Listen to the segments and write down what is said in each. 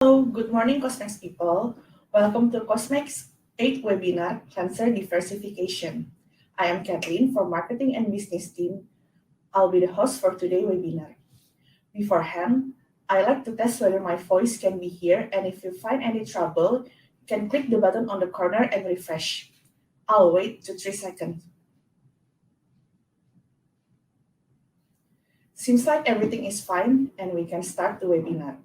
Hello, good morning, Cosmax people. Welcome to Cosmax 8th webinar, Cleanser Diversification. I am Kathleen from Marketing and Business Team. I'll be the host for today's webinar. Beforehand, I like to test whether my voice can be heard, and if you find any trouble, you can click the button on the corner and refresh. I'll wait 3 seconds. Seems like everything is fine, and we can start the webinar.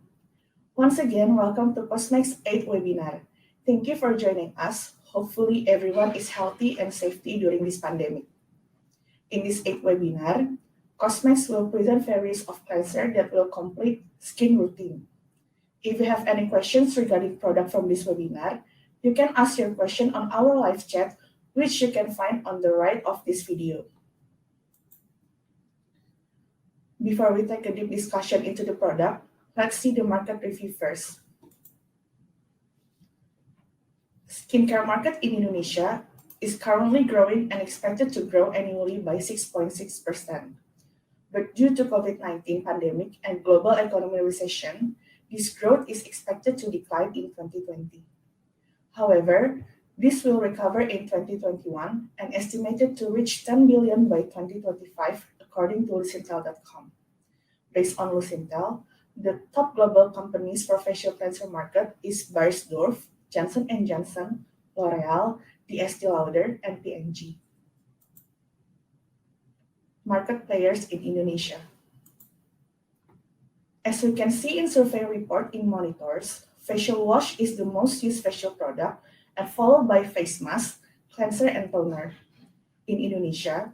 Once again, welcome to Cosmax 8th webinar. Thank you for joining us. Hopefully, everyone is healthy and safety during this pandemic. In this 8th webinar, Cosmax will present various of cleanser that will complete skin routine. If you have any questions regarding product from this webinar, you can ask your question on our live chat, which you can find on the right of this video. Before we take a deep discussion into the product, let's see the market review first. Skincare market in Indonesia is currently growing and expected to grow annually by 6.6%. But due to COVID-19 pandemic and global economic recession, this growth is expected to decline in 2020. However, this will recover in 2021 and estimated to reach 10 billion by 2025, according to Lucintel.com. Based on Lucintel, the top global companies for facial cleanser market is Beiersdorf, Johnson & Johnson, L'Oreal, The Estée Lauder, and P&G. Market players in Indonesia. As we can see in survey report in monitors, facial wash is the most used facial product and followed by face mask, cleanser, and toner. In Indonesia,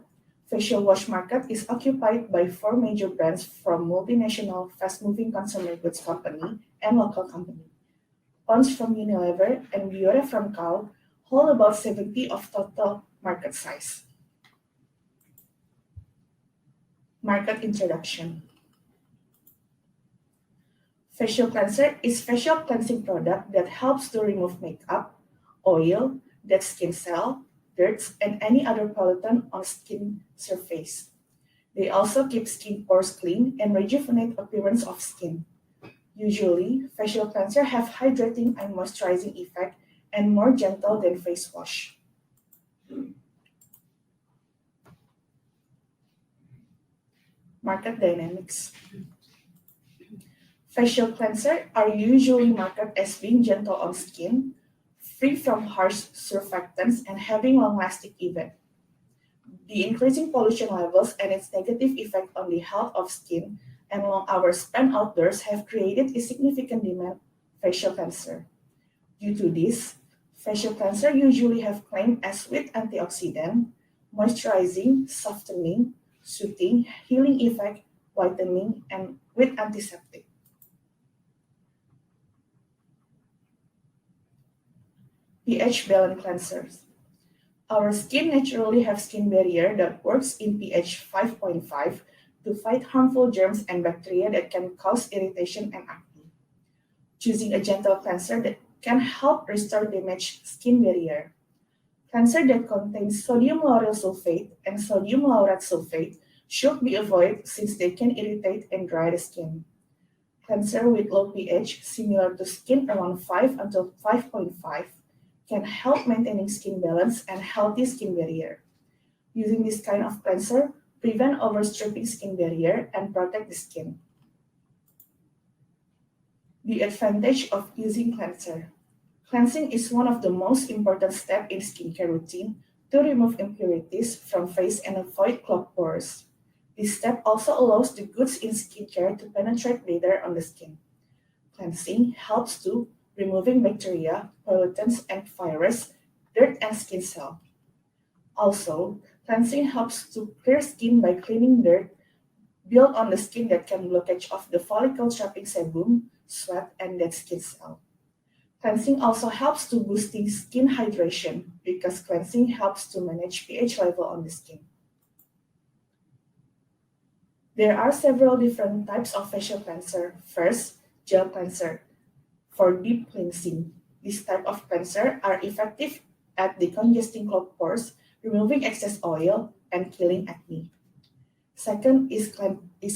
facial wash market is occupied by 4 major brands from multinational fast-moving consumer goods company and local company. Pond's from Unilever and Biore from Kao hold about 70% of total market size. Market introduction. Facial cleanser is facial cleansing product that helps to remove makeup, oil, dead skin cell, dirt, and any other pollutant on skin surface. They also keep skin pores clean and rejuvenate appearance of skin. Usually, facial cleanser have hydrating and moisturizing effect and more gentle than face wash. Market dynamics. Facial cleanser are usually marketed as being gentle on skin, free from harsh surfactants, and having long-lasting effect. The increasing pollution levels and its negative effect on the health of skin and long hours spent outdoors have created a significant demand for facial cleanser. Due to this, facial cleanser usually have claimed as with antioxidant, moisturizing, softening, soothing, healing effect, whitening, and with antiseptic. pH balance cleansers. Our skin naturally have skin barrier that works in pH 5.5 to fight harmful germs and bacteria that can cause irritation and acne. Choosing a gentle cleanser that can help restore damaged skin barrier. Cleanser that contains sodium lauryl sulfate and sodium laurate sulfate should be avoided since they can irritate and dry the skin. Cleanser with low pH, similar to skin around 5 until 5.5, can help maintaining skin balance and healthy skin barrier. Using this kind of cleanser prevent overstripping skin barrier and protect the skin. The advantage of using cleanser. Cleansing is one of the most important steps in skincare routine to remove impurities from face and avoid clogged pores. This step also allows the goods in skincare to penetrate better on the skin. Cleansing helps to removing bacteria, pollutants, and virus, dirt, and skin cell. Also, cleansing helps to clear skin by cleaning dirt built on the skin that can blockage of the follicle trapping sebum, sweat, and dead skin cell. Cleansing also helps to boosting skin hydration because cleansing helps to manage pH level on the skin. There are several different types of facial cleanser. First, gel cleanser. For deep cleansing, this type of cleanser are effective at decongesting clogged pores, removing excess oil, and killing acne. Second is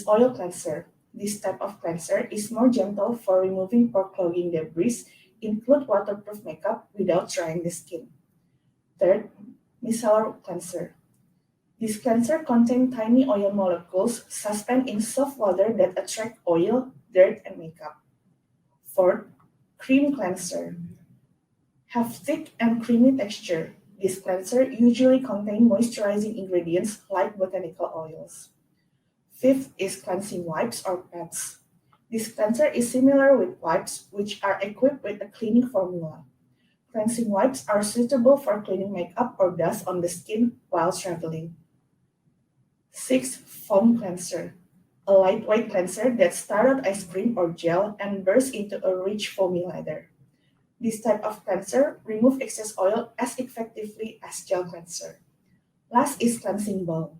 oil cleanser. This type of cleanser is more gentle for removing pore clogging debris, include waterproof makeup without drying the skin. Third, micellar cleanser. This cleanser contains tiny oil molecules suspended in soft water that attract oil, dirt, and makeup. Fourth, cream cleanser. Have thick and creamy texture. This cleanser usually contains moisturizing ingredients like botanical oils. Fifth is cleansing wipes or pads. This cleanser is similar with wipes, which are equipped with a cleaning formula. Cleansing wipes are suitable for cleaning makeup or dust on the skin while traveling. Sixth, foam cleanser. A lightweight cleanser that starts out as cream or gel and bursts into a rich foamy lather. This type of cleanser removes excess oil as effectively as gel cleanser. Last is cleansing balm.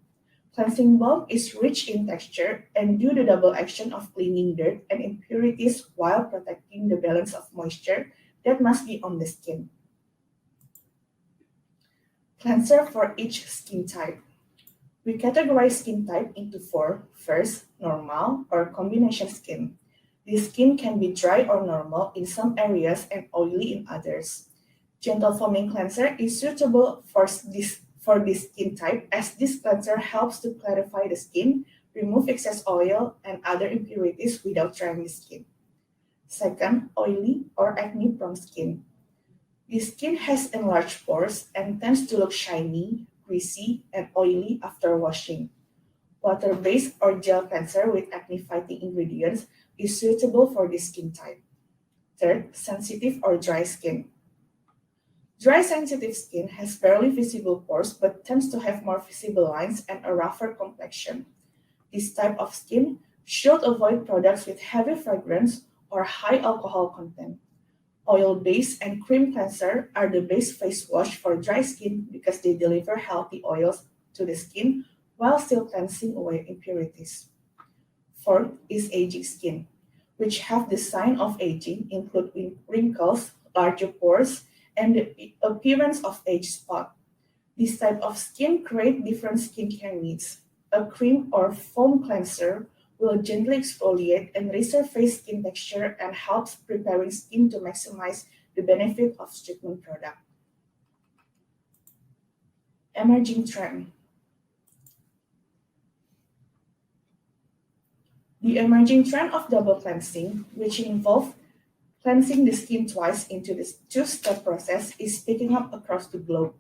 Cleansing balm is rich in texture and do the double action of cleaning dirt and impurities while protecting the balance of moisture that must be on the skin. Cleanser for each skin type. We categorize skin type into four. First, normal or combination skin. This skin can be dry or normal in some areas and oily in others. Gentle foaming cleanser is suitable for this skin type as this cleanser helps to clarify the skin, remove excess oil and other impurities without drying the skin. Second, oily or acne-prone skin. This skin has enlarged pores and tends to look shiny, greasy, and oily after washing. Water-based or gel cleanser with acne-fighting ingredients is suitable for this skin type. Third, sensitive or dry skin. Dry sensitive skin has barely visible pores but tends to have more visible lines and a rougher complexion. This type of skin should avoid products with heavy fragrance or high alcohol content. Oil-based and cream cleanser are the best face wash for dry skin because they deliver healthy oils to the skin while still cleansing away impurities. Fourth is aging skin, which have the sign of aging, including wrinkles, larger pores, and the appearance of age spot. This type of skin creates different skincare needs. A cream or foam cleanser will gently exfoliate and resurface skin texture and helps preparing skin to maximize the benefit of treatment product. Emerging trend. The emerging trend of double cleansing, which involves cleansing the skin twice into this two-step process, is picking up across the globe.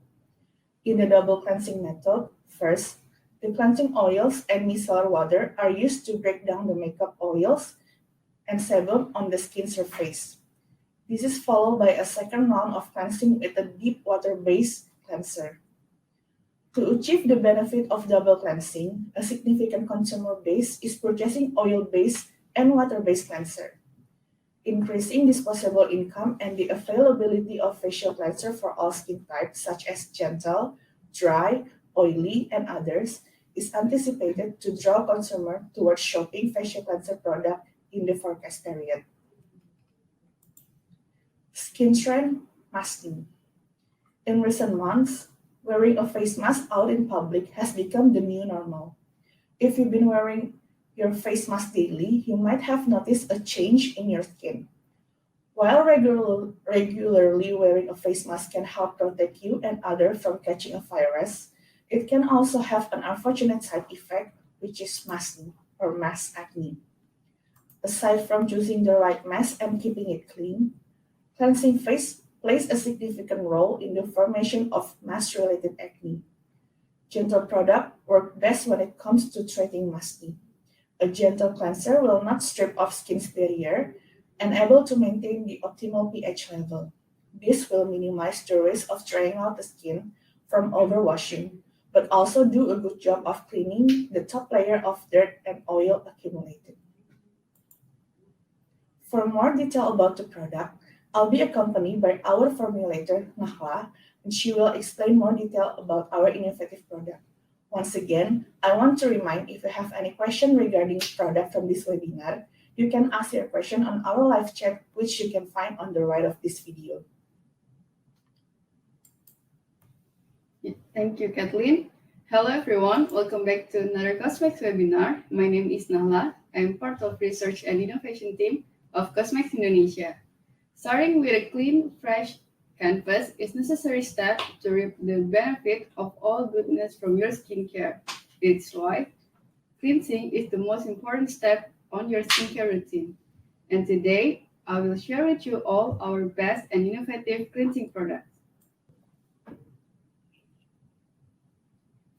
In the double cleansing method, first, the cleansing oils and micellar water are used to break down the makeup oils and sebum on the skin surface. This is followed by a second round of cleansing with a deep water-based cleanser. To achieve the benefit of double cleansing, a significant consumer base is purchasing oil-based and water-based cleanser. Increasing disposable income and the availability of facial cleanser for all skin types such as gentle, dry, oily, and others is anticipated to draw consumers towards shopping facial cleanser product in the forecast period. Skin trend masking. In recent months, wearing a face mask out in public has become the new normal. If you've been wearing your face mask daily, you might have noticed a change in your skin. While regularly wearing a face mask can help protect you and others from catching a virus, it can also have an unfortunate side effect, which is masking or mask acne. Aside from choosing the right mask and keeping it clean, cleansing face plays a significant role in the formation of mask-related acne. Gentle products work best when it comes to treating masking. A gentle cleanser will not strip off skin's barrier and able to maintain the optimal pH level. This will minimize the risk of drying out the skin from overwashing, but also do a good job of cleaning the top layer of dirt and oil accumulated. For more detail about the product, I'll be accompanied by our formulator, Nahla, and she will explain more detail about our innovative product. Once again, I want to remind if you have any question regarding the product from this webinar, you can ask your question on our live chat, which you can find on the right of this video. Thank you, Kathleen. Hello, everyone. Welcome back to another Cosmax webinar. My name is Nahla, I am part of research and innovation team of Cosmax Indonesia. Starting with a clean, fresh canvas is necessary step to reap the benefit of all goodness from your skincare. It's why cleansing is the most important step on your skincare routine. And today, I will share with you all our best and innovative cleansing products.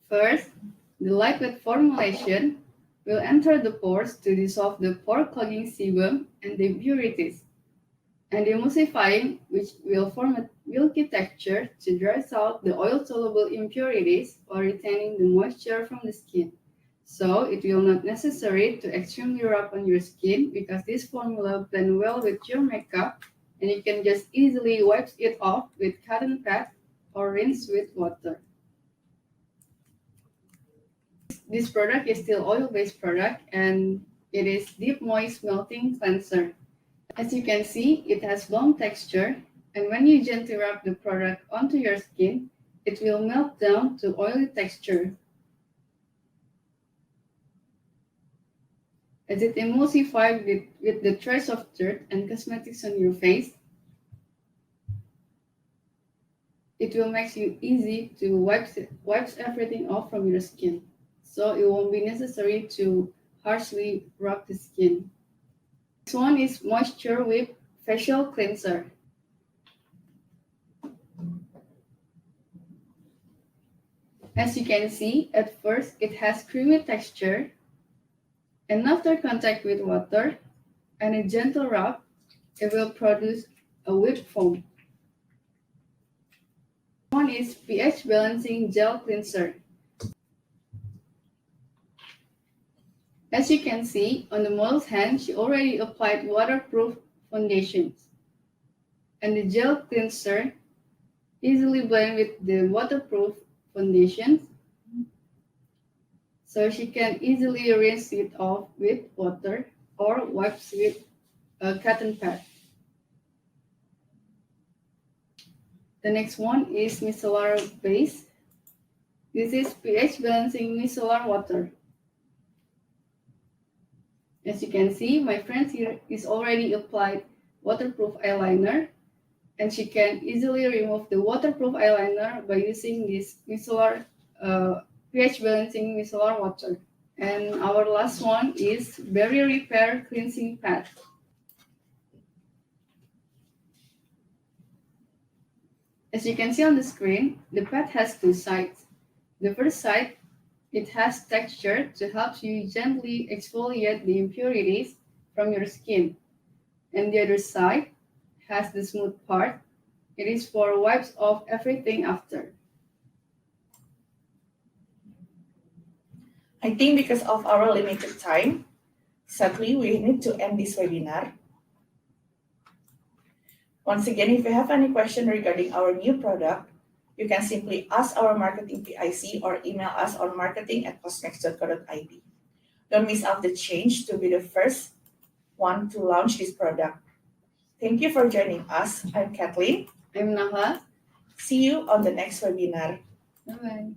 First, the lightweight formulation will enter the pores to dissolve the pore-clogging sebum and the impurities, and emulsifying, which will form a milky texture to dry out the oil-soluble impurities while retaining the moisture from the skin. So it will not necessary to extremely rub on your skin because this formula blends well with your makeup and you can just easily wipe it off with cotton pad or rinse with water. This product is still oil-based product and it is deep moist melting cleanser. As you can see, it has long texture and when you gently rub the product onto your skin, it will melt down to oily texture. As it emulsifies with the trace of dirt and cosmetics on your face, it will make it easy to wipe everything off from your skin. So it won't be necessary to harshly rub the skin. Next one is Moisture Whip Facial Cleanser. As you can see, at first it has creamy texture, and after contact with water and a gentle rub, it will produce a whipped foam. One is pH Balancing Gel Cleanser. As you can see, on the model's hand, she already applied waterproof foundations. And the gel cleanser easily blend with the waterproof foundations. So she can easily rinse it off with water or wipes with a cotton pad. The next one is micellar base. This is pH Balancing Micellar Water. As you can see, my friend here is already applied waterproof eyeliner and she can easily remove the waterproof eyeliner by using this pH Balancing Micellar Water. And our last one is Barrier Repair Cleansing Pad. As you can see on the screen, the pad has two sides. The first side, it has texture to help you gently exfoliate the impurities from your skin. And the other side has the smooth part. It is for wipes off everything after. I think because of our limited time, sadly, we need to end this webinar. Once again, if you have any question regarding our new product, you can simply ask our marketing PIC or email us on marketing@cosmax.co.id. Don't miss out the change to be the first one to launch this product. Thank you for joining us. I'm Kathleen. I'm Nahla. See you on the next webinar. Bye-bye.